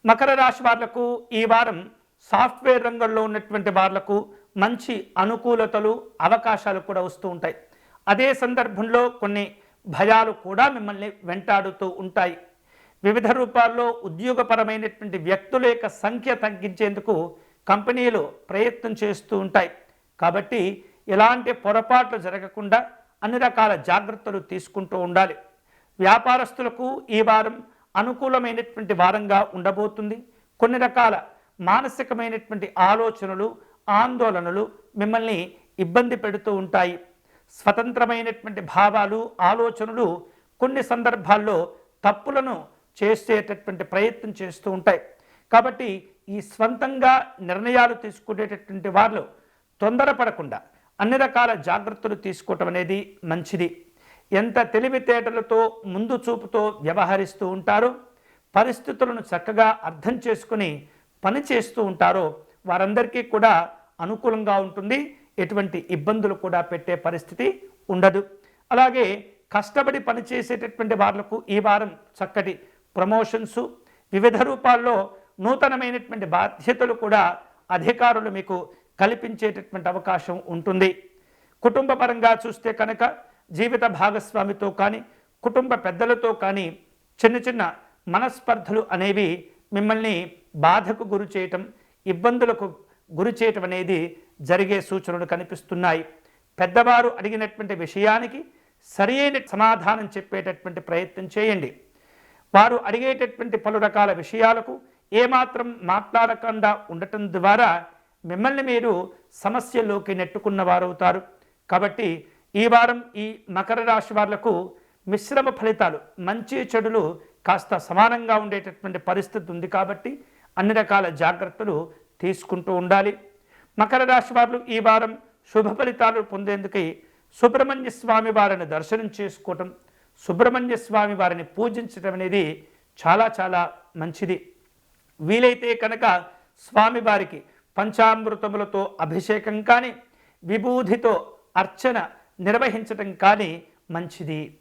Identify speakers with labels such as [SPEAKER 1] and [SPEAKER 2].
[SPEAKER 1] మకర రాశి వాళ్లకు ఈ వారం సాఫ్ట్వేర్ రంగంలో ఉన్నటువంటి వాళ్లకు మంచి అనుకూలతలు అవకాశాలు కూడా వస్తూ ఉంటాయి. అదే సందర్భంలో కొన్ని భయాలు కూడా మిమ్మల్ని వెంటాడుతూ ఉంటాయి. వివిధ రూపాల్లో ఉద్యోగపరమైనటువంటి వ్యక్తుల యొక్క సంఖ్య తగ్గించేందుకు కంపెనీలు ప్రయత్నం చేస్తూ ఉంటాయి. కాబట్టి ఎలాంటి పొరపాట్లు జరగకుండా అన్ని రకాల జాగ్రత్తలు తీసుకుంటూ ఉండాలి. వ్యాపారస్తులకు ఈ వారం అనుకూలమైనటువంటి వారంగా ఉండబోతుంది. కొన్ని రకాల మానసికమైనటువంటి ఆలోచనలు, ఆందోళనలు మిమ్మల్ని ఇబ్బంది పెడుతూ ఉంటాయి. స్వతంత్రమైనటువంటి భావాలు, ఆలోచనలు కొన్ని సందర్భాల్లో తప్పులను చేసేటటువంటి ప్రయత్నం చేస్తూ ఉంటాయి. కాబట్టి ఈ స్వంతంగా నిర్ణయాలు తీసుకునేటటువంటి వాళ్ళు తొందరపడకుండా అన్ని రకాల జాగ్రత్తలు తీసుకోవటం అనేది మంచిది. ఎంత తెలివితేటలతో ముందు చూపుతో వ్యవహరిస్తూ ఉంటారో, పరిస్థితులను చక్కగా అర్థం చేసుకుని పని చేస్తూ ఉంటారో వారందరికీ కూడా అనుకూలంగా ఉంటుంది. ఎటువంటి ఇబ్బందులు కూడా పెట్టే పరిస్థితి ఉండదు. అలాగే కష్టపడి పనిచేసేటటువంటి వాళ్లకు ఈ వారం చక్కటి ప్రమోషన్సు, వివిధ రూపాల్లో నూతనమైనటువంటి బాధ్యతలు కూడా అధికారులు మీకు కల్పించేటటువంటి అవకాశం ఉంటుంది. కుటుంబ పరంగా చూస్తే కనుక జీవిత భాగస్వామితో కానీ, కుటుంబ పెద్దలతో కానీ చిన్న చిన్న మనస్పర్ధలు అనేవి మిమ్మల్ని బాధకు గురి చేయటం, ఇబ్బందులకు గురి చేయటం అనేది జరిగే సూచనలు కనిపిస్తున్నాయి. పెద్దవారు అడిగినటువంటి విషయానికి సరియైన సమాధానం చెప్పేటటువంటి ప్రయత్నం చేయండి. వారు అడిగేటటువంటి పలు రకాల విషయాలకు ఏమాత్రం మాట్లాడకుండా ఉండటం ద్వారా మిమ్మల్ని మీరు సమస్యల్లోకి నెట్టుకున్న వారవుతారు. కాబట్టి ఈ వారం ఈ మకర రాశి వాళ్లకు మిశ్రమ ఫలితాలు, మంచి చెడులు కాస్త సమానంగా ఉండేటటువంటి పరిస్థితి ఉంది. కాబట్టి అన్ని రకాల జాగ్రత్తలు తీసుకుంటూ ఉండాలి. మకర రాశి వారు ఈ వారం శుభ ఫలితాలు పొందేందుకై సుబ్రహ్మణ్య స్వామి వారిని దర్శనం చేసుకోవటం, సుబ్రహ్మణ్య స్వామి వారిని పూజించడం అనేది చాలా చాలా మంచిది. వీలైతే కనుక స్వామివారికి పంచామృతములతో అభిషేకం కానీ, విభూతితో అర్చన నిర్వహించటం కానీ మంచిది.